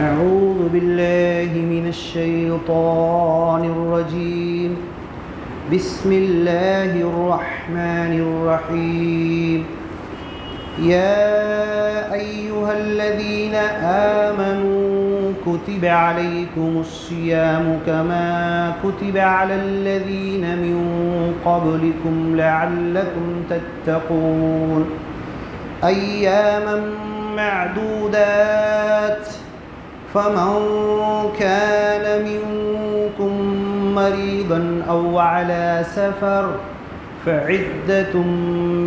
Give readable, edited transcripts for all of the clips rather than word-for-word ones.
أعوذ بالله من الشيطان الرجيم. بسم الله الرحمن الرحيم. يا أيها الذين آمنوا كتب عليكم الصيام كما كتب على الذين من قبلكم لعلكم تتقون أياما معدودات فمن كان منكم مريضا أو على سفر فعدة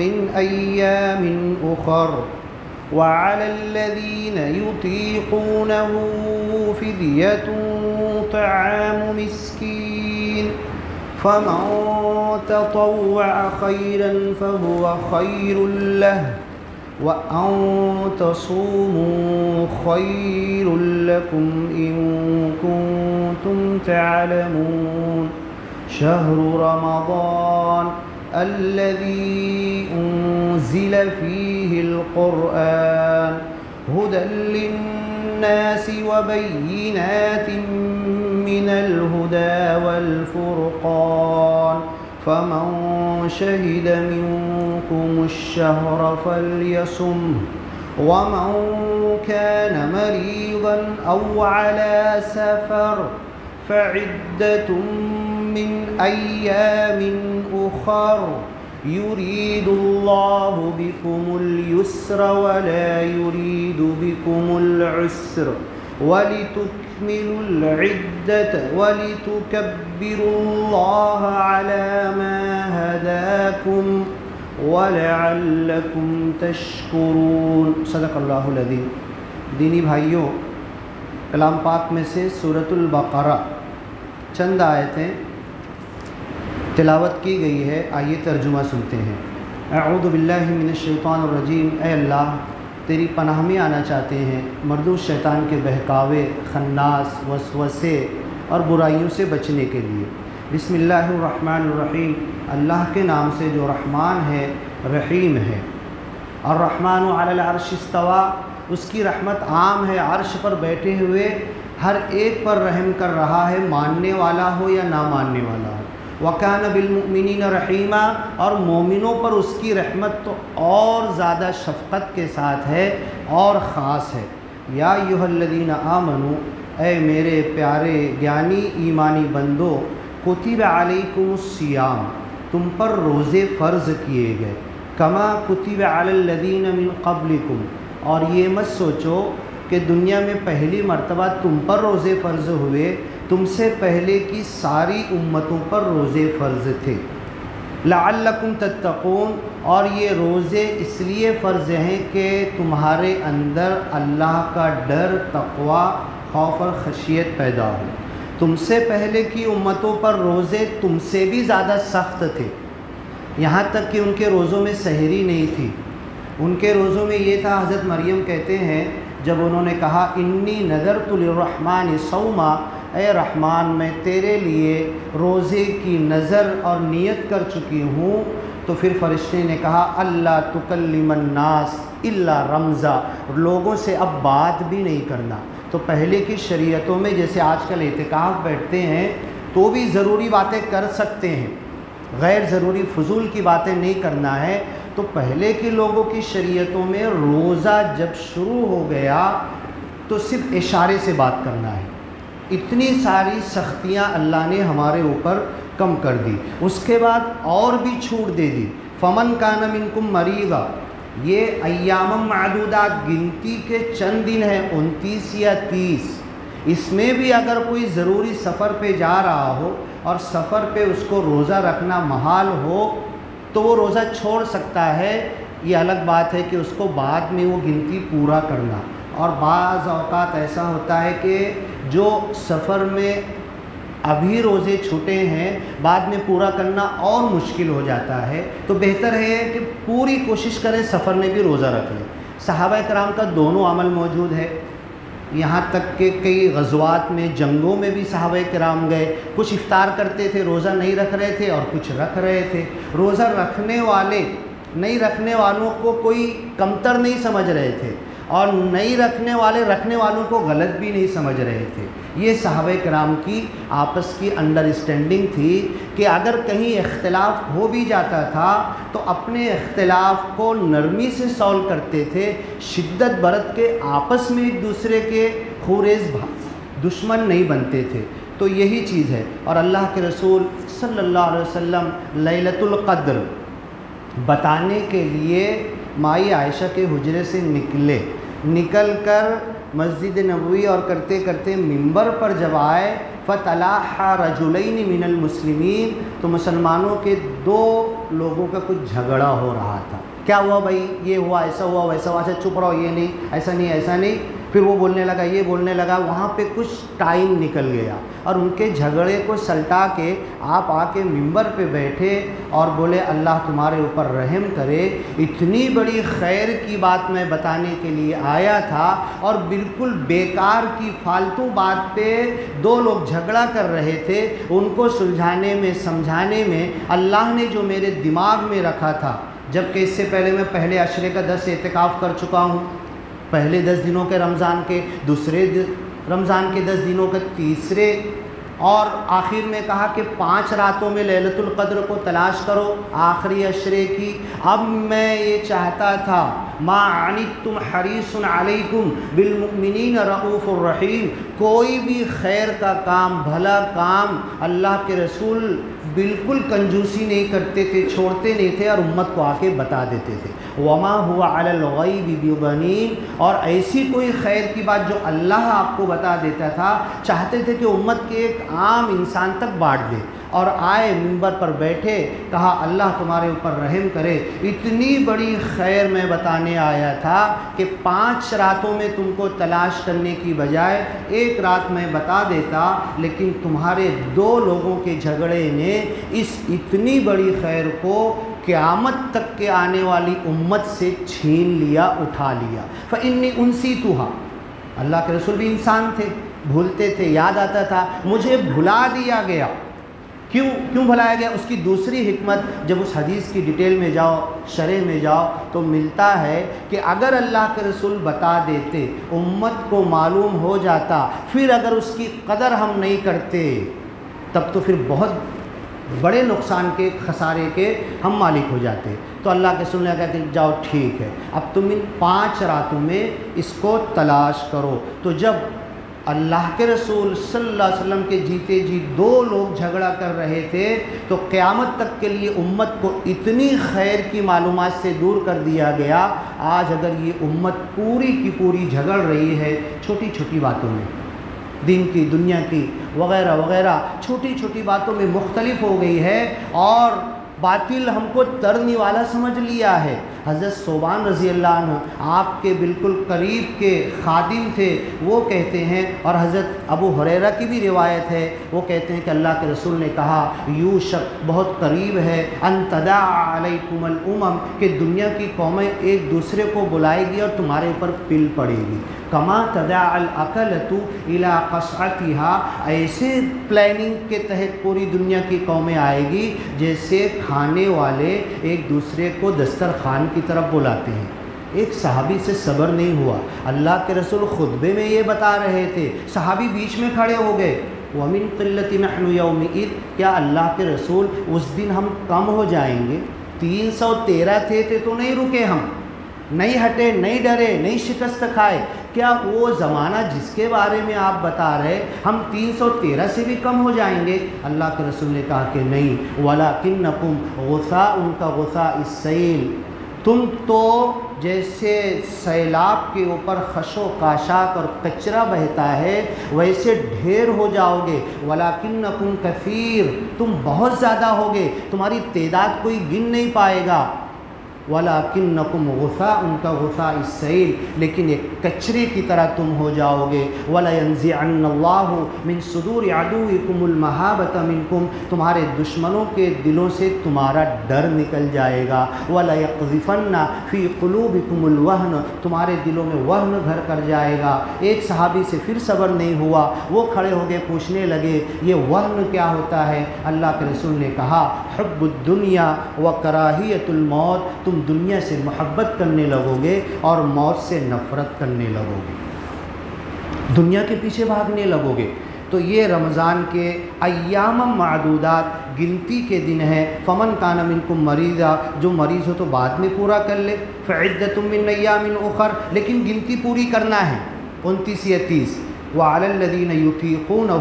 من أيام أخر وعلى الذين يطيقونه فدية طعام مسكين فمن تطوع خيرا فهو خير له وأن تصوموا خير لكم إن كنتم تعلمون. شهر رمضان الذي أنزل فيه القرآن هدى للناس وبينات من الهدى والفرقان فمن شهد منكم الشهر فليصمه ومن كان مريضا أو على سفر فعدة من أيام أخر يريد الله بكم اليسر ولا يريد بكم العسر ولتكملوا العدة ولتكبروا الله على ما هداكم وَلَعَلَّكُمْ تَشْكُرُونَ. صدق اللہ العظیم. دینی بھائیوں، کلام پاک میں سے سورۃ البقرہ چند آیتیں تلاوت کی گئی ہے. آئیے ترجمہ سنتے ہیں. اعوذ باللہ من الشیطان الرجیم. اے اللہ، تیری پناہ میں آنا چاہتے ہیں مردود شیطان کے بہکاوے، خناس، وسوسے اور برائیوں سے بچنے کے لیے. بسم اللہ الرحمن الرحیم. اللہ کے نام سے جو رحمان ہے، رحیم ہے. الرحمن علی العرش استوى. اس کی رحمت عام ہے، عرش پر بیٹھے ہوئے ہر ایک پر رحم کر رہا ہے، ماننے والا ہو یا نہ ماننے والا ہو. وَكَانَ بِالْمُؤْمِنِينَ رَحِيمًا. اور مومنوں پر اس کی رحمت تو اور زیادہ شفقت کے ساتھ ہے اور خاص ہے. یا ایھا الذین آمنوا. اے میرے پیارے گیانی ایمانی بندو، کتب علیکم الصیام. تم پر روزے فرض کیے گئے. کما کتب علی الذین من قبلکم. اور یہ مت سوچو کہ دنیا میں پہلی مرتبہ تم پر روزے فرض ہوئے، تم سے پہلے کی ساری امتوں پر روزے فرض تھے. لعلکم تتقون. اور یہ روزے اس لیے فرض ہیں کہ تمہارے اندر اللہ کا ڈر، تقوی، خوف اور خشیت پیدا ہو. تم سے پہلے کی امتوں پر روزے تم سے بھی زیادہ سخت تھے، یہاں تک کہ ان کے روزوں میں سحری نہیں تھی. ان کے روزوں میں یہ تھا، حضرت مریم کہتے ہیں جب انہوں نے کہا انی نذرت للرحمن صوما، اے رحمان میں تیرے لیے روزے کی نظر اور نیت کر چکی ہوں، تو پھر فرشتے نے کہا اللہ تکلم الناس الا رمزا. لوگوں سے اب بات بھی نہیں کرنا. تو پہلے کی شریعتوں میں جیسے آج کل اعتکاف بیٹھتے ہیں تو بھی ضروری باتیں کر سکتے ہیں، غیر ضروری فضول کی باتیں نہیں کرنا ہے. تو پہلے کے لوگوں کی شریعتوں میں روزہ جب شروع ہو گیا تو صرف اشارے سے بات کرنا ہے. اتنی ساری سختیاں اللہ نے ہمارے اوپر کم کر دی. اس کے بعد اور بھی چھوٹ دے دی. فمن کان منکم مریضا. یہ ایام معدودات گنتی کے چند دن ہیں، 29 یا 30. اس میں بھی اگر کوئی ضروری سفر پہ جا رہا ہو اور سفر پہ اس کو روزہ رکھنا محال ہو تو وہ روزہ چھوڑ سکتا ہے. یہ الگ بات ہے کہ اس کو بعد میں وہ گنتی پورا کرنا. اور بعض اوقات ایسا ہوتا ہے کہ جو سفر میں ابھی روزے چھوٹے ہیں بعد میں پورا کرنا اور مشکل ہو جاتا ہے. تو بہتر ہے کہ پوری کوشش کریں سفر میں بھی روزہ رکھ لیں. صحابہ کرام کا دونوں عمل موجود ہے. یہاں تک کہ کئی غزوات میں، جنگوں میں بھی صحابہ کرام گئے. کچھ افطار کرتے تھے، روزہ نہیں رکھ رہے تھے، اور کچھ رکھ رہے تھے. روزہ رکھنے والے نہیں رکھنے والوں کو کوئی کمتر نہیں سمجھ رہے تھے. اور نہیں رکھنے والوں کو غلط بھی نہیں سمجھ رہے تھے۔ یہ صحابہ کرام کی آپس کی انڈرسٹینڈنگ تھی کہ اگر کہیں اختلاف ہو بھی جاتا تھا تو اپنے اختلاف کو نرمی سے سولو کرتے تھے، شدت برت کے آپس میں ایک دوسرے کے خوریز دشمن نہیں بنتے تھے۔ تو یہی چیز ہے۔ اور اللہ کے رسول صلی اللہ علیہ وسلم لیلۃ القدر بتانے کے لیے مائی عائشہ کے حجرے سے نکل کر مسجد نبوی اور کرتے کرتے منبر پر جب آئے فَتَلَاحَ رَجُلَيْنِ مِنَ الْمُسْلِمِينَ، تو مسلمانوں کے دو لوگوں کا کچھ جھگڑا ہو رہا تھا۔ کیا ہوا بھائی؟ یہ ہوا، ایسا ہوا، ویسا ہوا، اچھا چپ رہو، یہ نہیں، ایسا نہیں، ایسا نہیں۔ پھر وہ بولنے لگا، یہ بولنے لگا، وہاں پہ کچھ ٹائم نکل گیا اور ان کے جھگڑے کو سلٹا کے آپ آ کے منبر پہ بیٹھے اور بولے اللہ تمہارے اوپر رحم کرے، اتنی بڑی خیر کی بات میں بتانے کے لیے آیا تھا اور بالکل بیکار کی فالتو بات پہ دو لوگ جھگڑا کر رہے تھے، ان کو سلجھانے میں سمجھانے میں اللہ نے جو میرے دماغ میں رکھا تھا، جبکہ اس سے پہلے میں پہلے عشرے کا 10 اعتکاف کر چکا ہوں، پہلے 10 دنوں کے رمضان کے، دوسرے رمضان کے 10 دنوں کے تیسرے، اور آخر میں کہا کہ 5 راتوں میں لیلۃ القدر کو تلاش کرو آخری عشرے کی۔ اب میں یہ چاہتا تھا ما عنتم حریص علیکم بالمؤمنین رؤوف الرحیم، کوئی بھی خیر کا کام، بھلا کام اللہ کے رسول بالکل کنجوسی نہیں کرتے تھے، چھوڑتے نہیں تھے اور امت کو آ کے بتا دیتے تھے۔ وما هو علی الغیب بضنین، اور ایسی کوئی خیر کی بات جو اللہ آپ کو بتا دیتا تھا، چاہتے تھے کہ امت کے ایک عام انسان تک بانٹ دے، اور آئے منبر پر بیٹھے، کہا اللہ تمہارے اوپر رحم کرے، اتنی بڑی خیر میں بتانے آیا تھا کہ 5 راتوں میں تم کو تلاش کرنے کی بجائے 1 رات میں بتا دیتا، لیکن تمہارے 2 لوگوں کے جھگڑے نے اس اتنی بڑی خیر کو قیامت تک کے آنے والی امت سے چھین لیا، اٹھا لیا۔ فإنی انسیتھا، اللہ کے رسول بھی انسان تھے، بھولتے تھے، یاد آتا تھا، مجھے بھلا دیا گیا۔ کیوں بھلایا گیا؟ اس کی دوسری حکمت، جب اس حدیث کی ڈیٹیل میں جاؤ، شرح میں جاؤ، تو ملتا ہے کہ اگر اللہ کے رسول بتا دیتے، امت کو معلوم ہو جاتا، پھر اگر اس کی قدر ہم نہیں کرتے، تب تو پھر بہت بڑے نقصان کے، خسارے کے ہم مالک ہو جاتے۔ تو اللہ کے رسول نے کہا کہ جاؤ ٹھیک ہے، اب تم ان 5 راتوں میں اس کو تلاش کرو۔ تو جب اللہ کے رسول صلی اللہ علیہ وسلم کے جیتے جی 2 لوگ جھگڑا کر رہے تھے، تو قیامت تک کے لیے امت کو اتنی خیر کی معلومات سے دور کر دیا گیا۔ آج اگر یہ امت پوری کی پوری جھگڑ رہی ہے چھوٹی چھوٹی باتوں میں، دین کی، دنیا کی، وغیرہ وغیرہ، چھوٹی چھوٹی باتوں میں مختلف ہو گئی ہے اور باطل ہم کو ترنے والا سمجھ لیا ہے۔ حضرت ثوبان رضی اللہ عنہ آپ کے بالکل قریب کے خادم تھے، وہ کہتے ہیں، اور حضرت ابو ہریرہ کی بھی روایت ہے، وہ کہتے ہیں کہ اللہ کے رسول نے کہا یوشک، بہت قریب ہے، ان تداع علیکم الامم، کہ دنیا کی قومیں ایک دوسرے کو بلائے گی اور تمہارے اوپر پل پڑے گی، کما تداع الاکلۃ الی قصعتها، ایسے پلاننگ کے تحت پوری دنیا کی قومیں آئے گی جیسے کھانے والے ایک دوسرے کو دسترخوان کی طرف بلاتے ہیں۔ ایک صحابی سے صبر نہیں ہوا، اللہ کے رسول خطبے میں یہ بتا رہے تھے، صحابی بیچ میں کھڑے ہو گئے، وَمِن قِلَّةٍ نَحْنُ يَوْمِئِذٍ، کیا اللہ کے رسول اس دن ہم کم ہو جائیں گے؟ 313 تھے تو نہیں رکے، ہم نہیں ہٹے، نہیں ڈرے، نہیں شکست کھائے۔ کیا وہ زمانہ جس کے بارے میں آپ بتا رہے ہم 313 سے بھی کم ہو جائیں گے؟ اللہ کے رسول نے کہا کہ نہیں، وَلَكِنَّكُمْ غُثَاءٌ كَغُثَاءِ السَّيْلِ، تم تو جیسے سیلاب کے اوپر خش و خاشاک اور کچرا بہتا ہے ویسے ڈھیر ہو جاؤ گے، وَلَكِنَّكُمْ كَثِيرٌ، تم بہت زیادہ ہوگے، تمہاری تعداد کوئی گن نہیں پائے گا، وَلَكِنَّكُمْ غُثَاءٌ كَغُثَاءِ السَّيْلِ، لیکن ایک کچرے کی طرح تم ہو جاؤ گے، وَلَيَنزِعَنَّ اللَّهُ مِن صُدُورِ عَدُوِّكُمُ الْمَهَابَةَ مِنكُمْ، تمہارے دشمنوں کے دلوں سے تمہارا ڈر نکل جائے گا، وَلَيَقْذِفَنَّ فِي قُلُوبِكُمُ الْوَهْنَ، تمہارے دلوں میں وہن گھر کر جائے گا۔ ایک صحابی سے پھر صبر نہیں ہوا، وہ کھڑے ہو گئے، پوچھنے لگے یہ وہن کیا ہوتا ہے؟ اللہ کے رسول نے کہا حب الدنیا وکراہیت الموت، تم تم دنیا سے محبت کرنے لگو گے اور موت سے نفرت کرنے لگو گے، دنیا کے پیچھے بھاگنے لگو گے۔ تو یہ رمضان کے ایام معدودات گنتی کے دن ہے۔ فمن کان منکم مریضا، جو مریض ہو تو بعد میں پورا کر لے، فعدۃ من ایام اخر، لیکن گنتی پوری کرنا ہے 29 یا 30۔ وعلی الذین یطیقونہ،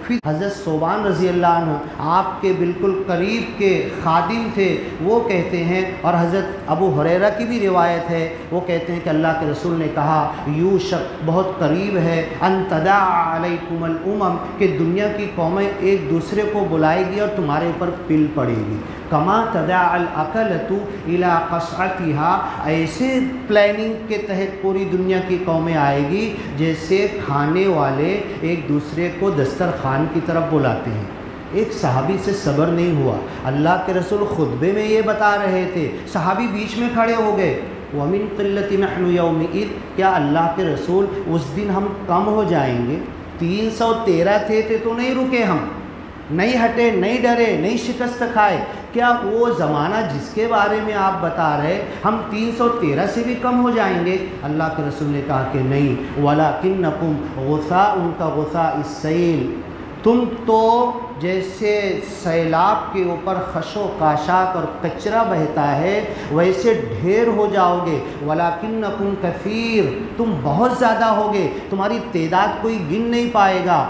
پھر حضرت ثوبان رضی اللہ عنہ آپ کے بالکل قریب کے خادم تھے، وہ کہتے ہیں، اور حضرت ابو ہریرہ کی بھی روایت ہے، وہ کہتے ہیں کہ اللہ کے رسول نے کہا یوشک، بہت قریب ہے، ان تداع علیکم الامم، کہ دنیا کی قومیں ایک دوسرے کو بلائے گی اور تمہارے اوپر پل پڑے گی، کما تداع الاکلۃ الی قصعتها، ایسے پلاننگ کے تحت پوری دنیا کی قومیں آئے گی جیسے کھانے والے ایک دوسرے کو دسترخوان کی طرف بلاتے ہیں۔ ایک صحابی سے صبر نہیں ہوا، اللہ کے رسول خطبے میں یہ بتا رہے تھے، صحابی بیچ میں کھڑے ہو گئے، وَمِن قِلَّةٍ نَحْنُ يَوْمِئِذٍ، کیا اللہ کے رسول اس دن ہم کم ہو جائیں گے؟ 313 تھے تو نہیں رکے، ہم نہیں ہٹے، نہیں ڈرے، نہیں شکست کھائے، کیا وہ زمانہ جس کے بارے میں آپ بتا رہے ہم 313 سے بھی کم ہو جائیں گے؟ اللہ کے رسول نے کہا کہ نہیں، وَلَكِنَّكُمْ غُثَاءٌ كَغُثَاءِ السَّيْلِ، تم تو جیسے سیلاب کے اوپر خش و کاشاک اور کچرا بہتا ہے ویسے ڈھیر ہو جاؤ گے، وَلَكِنَّكُمْ كَثِيرٌ، تم بہت زیادہ ہوگے، تمہاری تعداد کوئی گن نہیں پائے گا،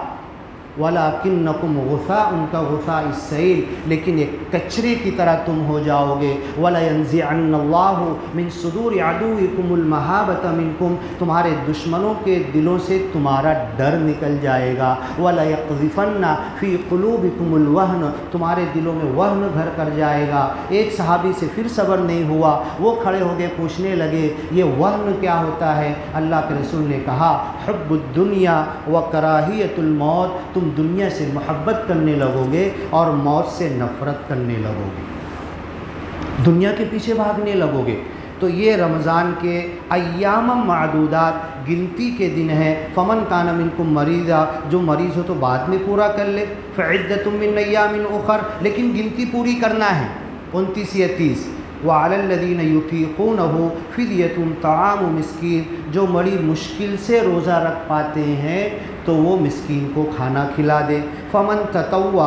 وَلَكِنَّكُمْ غُثَاءٌ كَغُثَاءِ السَّيْلِ، لیکن ایک کچرے کی طرح تم ہو جاؤ گے، وَلَيَنزِعَنَّ اللَّهُ مِن صُدُورِ عَدُوِّكُمُ الْمَهَابَةَ مِنكُمْ، تمہارے دشمنوں کے دلوں سے تمہارا ڈر نکل جائے گا، وَلَيَقْذِفَنَّ فِي قُلُوبِكُمُ الْوَهْنَ، تمہارے دلوں میں وہن گھر کر جائے گا۔ ایک صحابی سے پھر صبر نہیں ہوا، وہ کھڑے ہو گئے، پوچھنے لگے یہ وہن کیا ہوتا ہے؟ اللہ کے رسول نے کہا حب الدنیا وکراہیت الموت، تم دنیا سے محبت کرنے لگو گے اور موت سے نفرت کرنے لگو گے، دنیا کے پیچھے بھاگنے لگو گے۔ تو یہ رمضان کے ایام معدودات گنتی کے دن ہے۔ فمن کان منکم مریضا، جو مریض ہو تو بعد میں پورا کر لے، فعدۃ من ایام اخر، لیکن گنتی پوری کرنا ہے 29 یا 30۔ وعلی الذین یطیقونہ فدیۃ طعام مسکین، جو بڑی مشکل سے روزہ رکھ پاتے ہیں تو وہ مسکین کو کھانا کھلا دے۔ فمن تطوع،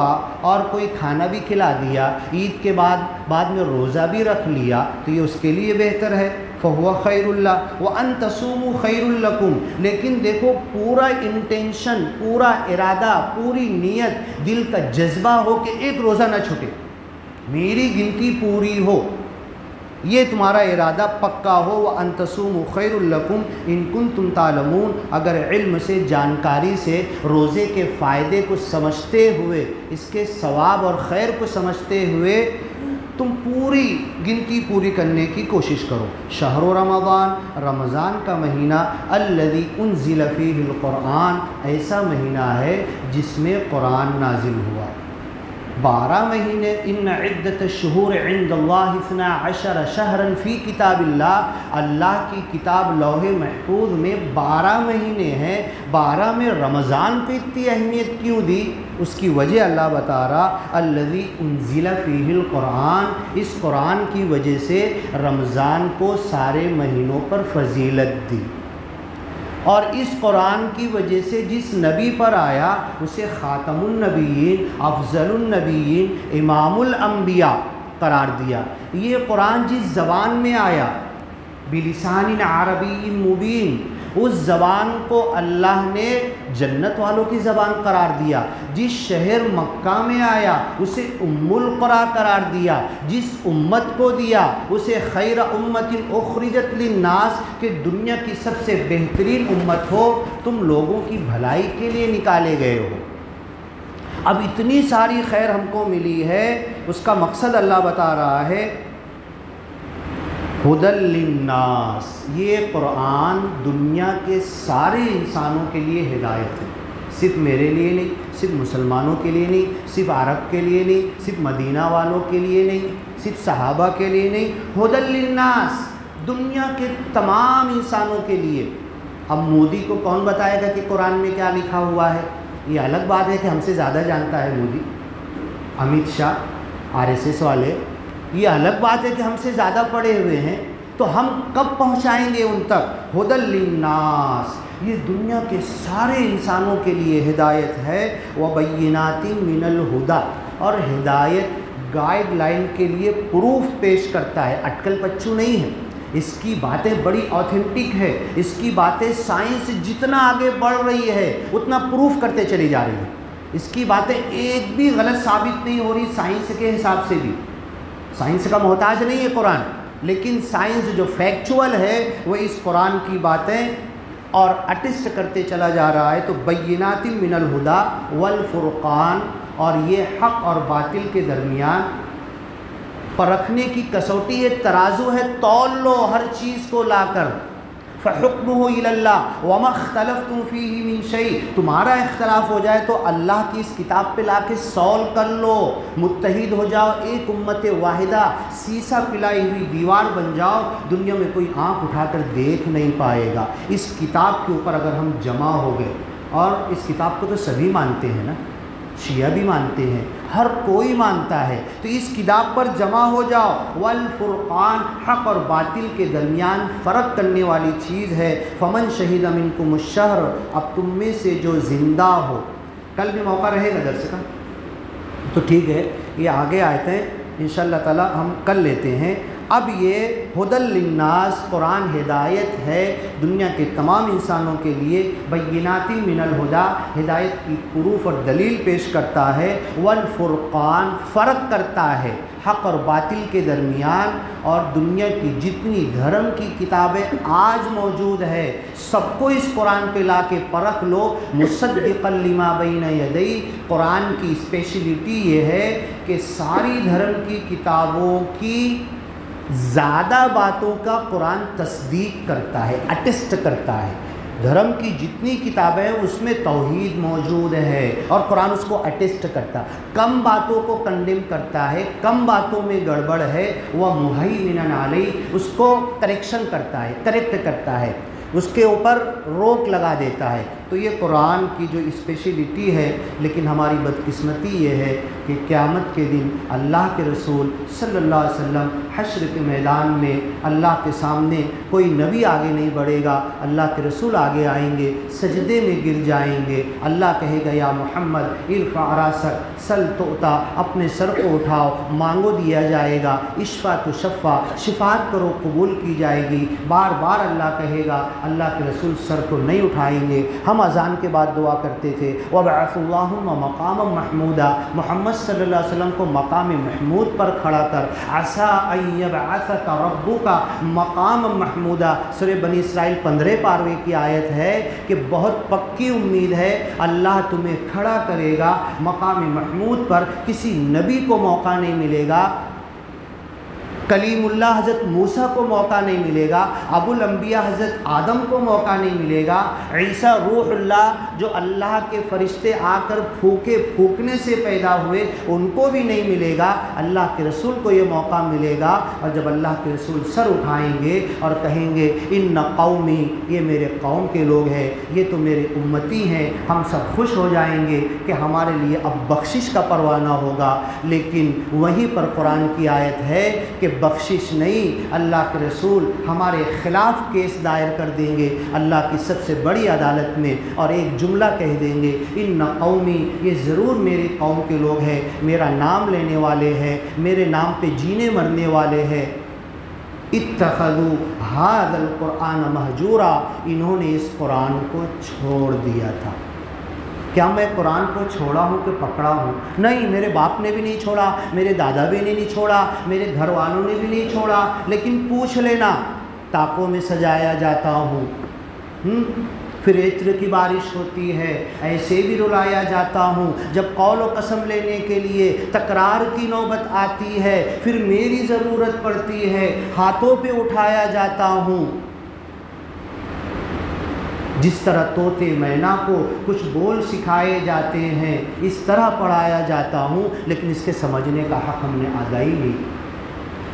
اور کوئی کھانا بھی کھلا دیا، عید کے بعد میں روزہ بھی رکھ لیا تو یہ اس کے لیے بہتر ہے، فہو خیر اللہ، وان تصوموا خیر لکم، لیکن دیکھو پورا انٹینشن، پورا ارادہ، پوری نیت، دل کا جذبہ ہو کہ ایک روزہ نہ چھوٹے، میری گنتی پوری ہو، یہ تمہارا ارادہ پکا ہو۔ وَأَن تَصُومُوا خَيْرٌ لَكُمْ إِن كُنتُمْ تَعْلَمُونَ، اگر علم سے، جانکاری سے روزے کے فائدے کو سمجھتے ہوئے، اس کے ثواب اور خیر کو سمجھتے ہوئے تم پوری گنتی پوری کرنے کی کوشش کرو۔ شہر رمضان، رمضان کا مہینہ، الذی انزل فیہ القرآن، ایسا مہینہ ہے جس میں قرآن نازل ہوا۔ 12 مہینے، ان عدت الشہور عند اللہ 12 شہرا فی کتاب اللہ، اللہ کی کتاب لوح محفوظ میں 12 مہینے ہیں۔ 12 میں رمضان کو اتنی اہمیت کیوں دی؟ اس کی وجہ اللہ بتا رہا، الذی انزل فیہ القرآن، اس قرآن کی وجہ سے رمضان کو سارے مہینوں پر فضیلت دی، اور اس قرآن کی وجہ سے جس نبی پر آیا اسے خاتم النبیین، افضل النبیین، امام الانبیاء قرار دیا۔ یہ قرآن جس زبان میں آیا، بلسان عربی مبین، اس زبان کو اللہ نے جنت والوں کی زبان قرار دیا۔ جس شہر مکہ میں آیا اسے ام القرى قرار دیا، جس امت کو دیا اسے خیر امت اخرجت للناس، کہ دنیا کی سب سے بہترین امت ہو، تم لوگوں کی بھلائی کے لیے نکالے گئے ہو۔ اب اتنی ساری خیر ہم کو ملی ہے، اس کا مقصد اللہ بتا رہا ہے، ہدی للناس، یہ قرآن دنیا کے سارے انسانوں کے لیے ہدایت ہے، صرف میرے لیے نہیں، صرف مسلمانوں کے لیے نہیں، صرف عرب کے لیے نہیں، صرف مدینہ والوں کے لیے نہیں، صرف صحابہ کے لیے نہیں، ہدی للناس، دنیا کے تمام انسانوں کے لیے۔ اب مودی کو کون بتائے گا کہ قرآن میں کیا لکھا ہوا ہے؟ یہ الگ بات ہے کہ ہم سے زیادہ جانتا ہے مودی، امیت شاہ، RSS والے، یہ الگ بات ہے کہ ہم سے زیادہ پڑھے ہوئے ہیں، تو ہم کب پہنچائیں گے ان تک؟ ہدی للناس، یہ دنیا کے سارے انسانوں کے لیے ہدایت ہے، وبینات من الہدی، اور ہدایت گائیڈ لائن کے لیے پروف پیش کرتا ہے، اٹکل پچو نہیں ہے، اس کی باتیں بڑی آتھینٹک ہے، اس کی باتیں سائنس جتنا آگے بڑھ رہی ہے اتنا پروف کرتے چلی جا رہی ہے، اس کی باتیں ایک بھی غلط ثابت نہیں ہو رہی سائنس کے حساب سے بھی، سائنس کا محتاج نہیں ہے قرآن، لیکن سائنس جو فیکچول ہے وہ اس قرآن کی باتیں اور اٹیسٹ کرتے چلا جا رہا ہے۔ تو بینات من الہدی والفرقان، اور یہ حق اور باطل کے درمیان پرکھنے کی کسوٹی ہے، ترازو ہے، تول لو ہر چیز کو لا کر، فحکمہ الی اللہ وما اختلفتم فیہ من شیء، تمہارا اختلاف ہو جائے تو اللہ کی اس کتاب پہ لا کے سولو کر لو، متحد ہو جاؤ، ایک امت واحدہ، سیسا پلائی ہوئی دیوار بن جاؤ، دنیا میں کوئی آنکھ اٹھا کر دیکھ نہیں پائے گا۔ اس کتاب کے اوپر اگر ہم جمع ہو گئے، اور اس کتاب کو تو سبھی مانتے ہیں نا، شیعہ بھی مانتے ہیں، ہر کوئی مانتا ہے، تو اس کتاب پر جمع ہو جاؤ، والفرقان، حق اور باطل کے درمیان فرق کرنے والی چیز ہے، فمن شہد منکم الشہر، اب تم میں سے جو زندہ ہو، کل بھی موقع رہے گا درس کا، تو ٹھیک ہے، یہ آگے آیتیں انشاءاللہ تعالی ہم کل لیتے ہیں۔ اب یہ ہدی للناس، قرآن ہدایت ہے دنیا کے تمام انسانوں کے لیے، بینات من الہدی، ہدایت کی پروف اور دلیل پیش کرتا ہے، والفرقان، فرق کرتا ہے حق اور باطل کے درمیان، اور دنیا کی جتنی دھرم کی کتابیں آج موجود ہے سب کو اس قرآن پہ لا کے پرکھ لو، مصدقا لما بین یدی، قرآن کی اسپیشلٹی یہ ہے کہ ساری دھرم کی کتابوں کی زیادہ باتوں کا قرآن تصدیق کرتا ہے، اٹیسٹ کرتا ہے، دھرم کی جتنی کتابیں ہیں اس میں توحید موجود ہے اور قرآن اس کو اٹیسٹ کرتا ہے، کم باتوں کو کنڈیم کرتا ہے، کم باتوں میں گڑبڑ ہے، وہ مہیمن علیہ، اس کو کریکشن کرتا ہے، کریکٹ کرتا ہے، اس کے اوپر روک لگا دیتا ہے۔ تو یہ قرآن کی جو اسپیشلٹی ہے، لیکن ہماری بدقسمتی یہ ہے کہ قیامت کے دن اللہ کے رسول صلی اللہ علیہ وسلم حشر کے میدان میں اللہ کے سامنے کوئی نبی آگے نہیں بڑھے گا، اللہ کے رسول آگے آئیں گے، سجدے میں گر جائیں گے، اللہ کہے گا یا محمد ارفع راسک سل تعطی، اپنے سر کو اٹھاؤ مانگو دیا جائے گا، اشفع تشفع، شفاعت کرو قبول کی جائے گی، بار بار اللہ کہے گا، اللہ کے رسول سر کو نہیں اٹھائیں گے۔ ہم اذان کے بعد دعا کرتے تھے، وَبَعَثُ اللَّهُمَّ مَقَامًا مَحْمُودًا، محمد صلی اللہ علیہ وسلم کو مقام محمود پر کھڑا کر، عَسَىٰ أَن يَبْعَثَكَ رَبُّكَ مَقَامًا مَحْمُودًا، سورہ بنی اسرائیل 15 پاروے کی آیت ہے کہ بہت پکی امید ہے اللہ تمہیں کھڑا کرے گا مقام محمود پر، کسی نبی کو موقع نہیں ملے گا، کلیم اللہ حضرت موسیٰ کو موقع نہیں ملے گا، ابو الانبیاء حضرت آدم کو موقع نہیں ملے گا، عیسیٰ روح اللہ جو اللہ کے فرشتے آ کر پھونکنے سے پیدا ہوئے ان کو بھی نہیں ملے گا، اللہ کے رسول کو یہ موقع ملے گا۔ اور جب اللہ کے رسول سر اٹھائیں گے اور کہیں گے ان قومی، یہ میرے قوم کے لوگ ہیں، یہ تو میرے امتی ہیں، ہم سب خوش ہو جائیں گے کہ ہمارے لیے اب بخشش کا پروانہ ہوگا۔ لیکن وہیں پر قرآن کی آیت ہے کہ بخشش نہیں، اللہ کے رسول ہمارے خلاف کیس دائر کر دیں گے اللہ کی سب سے بڑی عدالت میں، اور ایک جملہ کہہ دیں گے ان قومی، یہ ضرور میرے قوم کے لوگ ہیں، میرا نام لینے والے ہیں، میرے نام پہ جینے مرنے والے ہیں، اتخذوا ھذا القرآن مہجورا، انہوں نے اس قرآن کو چھوڑ دیا تھا۔ کیا میں قرآن کو چھوڑا ہوں کہ پکڑا ہوں؟ نہیں، میرے باپ نے بھی نہیں چھوڑا، میرے دادا بھی نے نہیں چھوڑا، میرے گھر والوں نے بھی نہیں چھوڑا، لیکن پوچھ لینا، تاکوں میں سجایا جاتا ہوں، پھر عطر کی بارش ہوتی ہے، ایسے بھی رلایا جاتا ہوں، جب قول و قسم لینے کے لیے تکرار کی نوبت آتی ہے، پھر میری ضرورت پڑتی ہے، ہاتھوں پہ اٹھایا جاتا ہوں، جس طرح طوطے مینا کو کچھ بول سکھائے جاتے ہیں اس طرح پڑھایا جاتا ہوں، لیکن اس کے سمجھنے کا حق ہم نے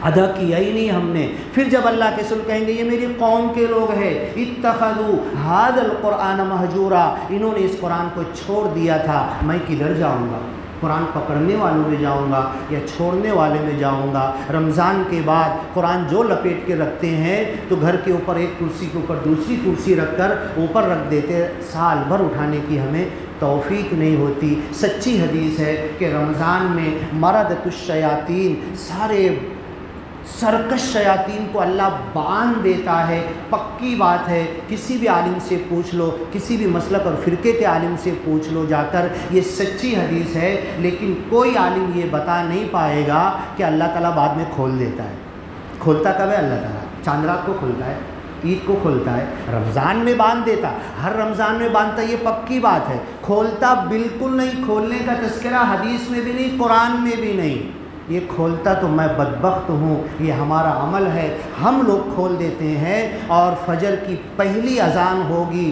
ادا کیا ہی نہیں ہم نے۔ پھر جب اللہ کے رسول کہیں گے یہ میری قوم کے لوگ ہیں، اتخذوا ھذا القرآن مہجورا، انہوں نے اس قرآن کو چھوڑ دیا تھا، میں کدھر جاؤں گا؟ قرآن پکڑنے والوں میں جاؤں گا یا چھوڑنے والے میں جاؤں گا؟ رمضان کے بعد قرآن جو لپیٹ کے رکھتے ہیں تو گھر کے اوپر ایک کرسی کے اوپر دوسری کرسی رکھ کر اوپر رکھ دیتے، سال بھر اٹھانے کی ہمیں توفیق نہیں ہوتی۔ سچی حدیث ہے کہ رمضان میں مردۃ الشیاطین، سارے سرکش شیاطین کو اللہ باندھ دیتا ہے۔ پکی بات ہے، کسی بھی عالم سے پوچھ لو، کسی بھی مسلک اور فرقے کے عالم سے پوچھ لو جا کر، یہ سچی حدیث ہے، لیکن کوئی عالم یہ بتا نہیں پائے گا کہ اللہ تعالیٰ بعد میں کھول دیتا ہے۔ کھولتا کب ہے اللہ تعالیٰ؟ چاند رات کو کھولتا ہے، عید کو کھولتا ہے، رمضان میں باندھ دیتا، ہر رمضان میں باندھتا، یہ پکی بات ہے۔ کھولتا بالکل نہیں، کھولنے کا تذکرہ حدیث میں بھی نہیں، قرآن میں بھی نہیں۔ یہ کھولتا تو میں بدبخت ہوں، یہ ہمارا عمل ہے، ہم لوگ کھول دیتے ہیں، اور فجر کی پہلی اذان ہوگی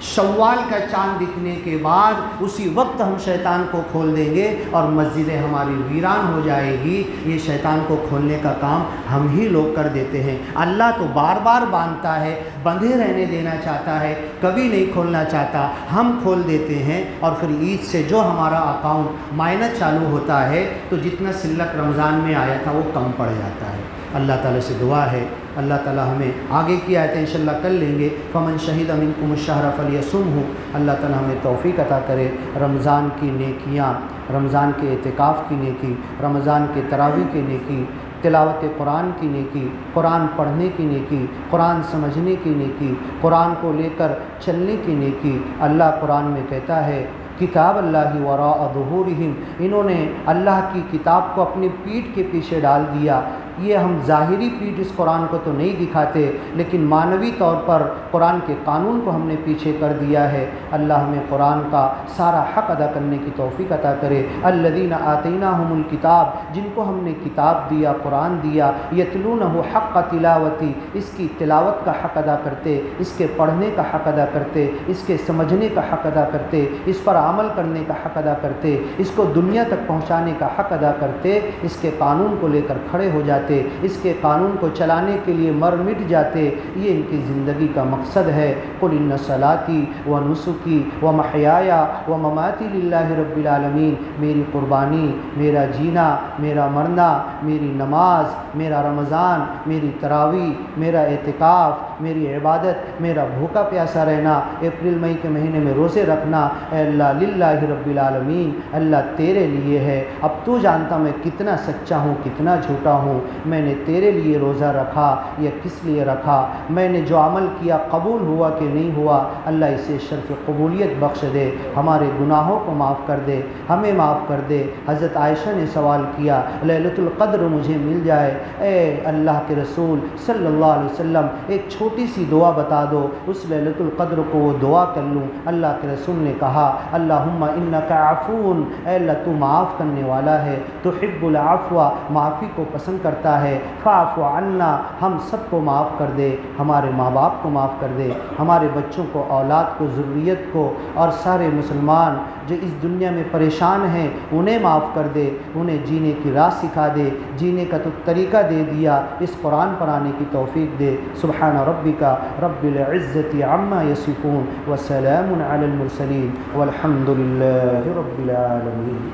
شوال کا چاند دکھنے کے بعد اسی وقت ہم شیطان کو کھول دیں گے اور مسجدیں ہماری ویران ہو جائے گی۔ یہ شیطان کو کھولنے کا کام ہم ہی لوگ کر دیتے ہیں۔ اللہ تو بار بار باندھتا ہے، بندھے رہنے دینا چاہتا ہے، کبھی نہیں کھولنا چاہتا، ہم کھول دیتے ہیں، اور پھر عید سے جو ہمارا اکاؤنٹ مائنس چالو ہوتا ہے تو جتنا سلک رمضان میں آیا تھا وہ کم پڑ جاتا ہے۔ اللہ تعالیٰ سے دعا ہے، اللہ تعالیٰ ہمیں آگے کی آیتیں انشاءاللہ کر لیں گے۔ فمن شہد منکم الشہر فلیصمہ، اللہ تعالیٰ ہمیں توفیق عطا کرے، رمضان کی نیکیاں، رمضان کے اعتکاف کی نیکی، رمضان کے تراویح کی نیکی، تلاوت قرآن کی نیکی، قرآن پڑھنے کی نیکی، قرآن سمجھنے کی نیکی، قرآن کو لے کر چلنے کی نیکی۔ اللہ قرآن میں کہتا ہے کتاب اللہ وراء ظہورہم، انہوں نے اللہ کی کتاب کو اپنی پیٹھ کے پیچھے ڈال دیا۔ یہ ہم ظاہری پیٹھ اس قرآن کو تو نہیں دکھاتے، لیکن معنوی طور پر قرآن کے قانون کو ہم نے پیچھے کر دیا ہے۔ اللہ ہمیں قرآن کا سارا حق ادا کرنے کی توفیق عطا کرے۔ الذین آتیناہم الکتاب، جن کو ہم نے کتاب دیا، قرآن دیا، یتلونہ حق تلاوتی، اس کی تلاوت کا حق ادا کرتے، اس کے پڑھنے کا حق ادا کرتے، اس کے سمجھنے کا حق ادا کرتے، اس پر عمل کرنے کا حق ادا کرتے، اس کو دنیا تک پہنچانے کا حق ادا کرتے، اس کے قانون کو لے کر کھڑے ہو جاتے، اس کے قانون کو چلانے کے لیے مر مٹ جاتے۔ یہ ان کی زندگی کا مقصد ہے۔ قل ان صلاتی و نسکی و محیای و مماتی للہ رب العالمین، میری قربانی، میرا جینا، میرا مرنا، میری نماز، میرا رمضان، میری تراویح، میرا اعتکاف، میری عبادت، میرا بھوکا پیاسا رہنا، اپریل مئی کے مہینے میں روزے رکھنا، اے اللہ للہ رب العالمین، اللہ تیرے لیے ہے۔ اب تو جانتا میں کتنا سچا ہوں، کتنا جھوٹا ہوں۔ میں نے تیرے لیے روزہ رکھا یا کس لیے رکھا؟ میں نے جو عمل کیا قبول ہوا کہ نہیں ہوا؟ اللہ اسے شرف قبولیت بخش دے، ہمارے گناہوں کو معاف کر دے، ہمیں معاف کر دے۔ حضرت عائشہ نے سوال کیا لیلۃ القدر مجھے مل جائے، اے اللہ کے رسول صلی اللہ علیہ وسلم ایک چھوٹی سی دعا بتا دو، اس لیلۃ القدر کو وہ دعا کر لوں۔ اللہ کے رسول نے کہا اللہم انک عفو، اے اللہ تو معاف کرنے والا ہے، تحب العفو، معافی کو پسند کرتا ہے، فاعف عنا، ہم سب کو معاف کر دے، ہمارے ماں باپ کو معاف کر دے، ہمارے بچوں کو، اولاد کو، ذریت کو، اور سارے مسلمان جو اس دنیا میں پریشان ہیں انہیں معاف کر دے، انہیں جینے کی راہ سکھا دے، جینے کا تو طریقہ دے دیا، اس قرآن پر آنے کی توفیق دے۔ سبحان ربک رب العزت عما یصفون وسلام علی المرسلین والحمد للہ رب العالمین۔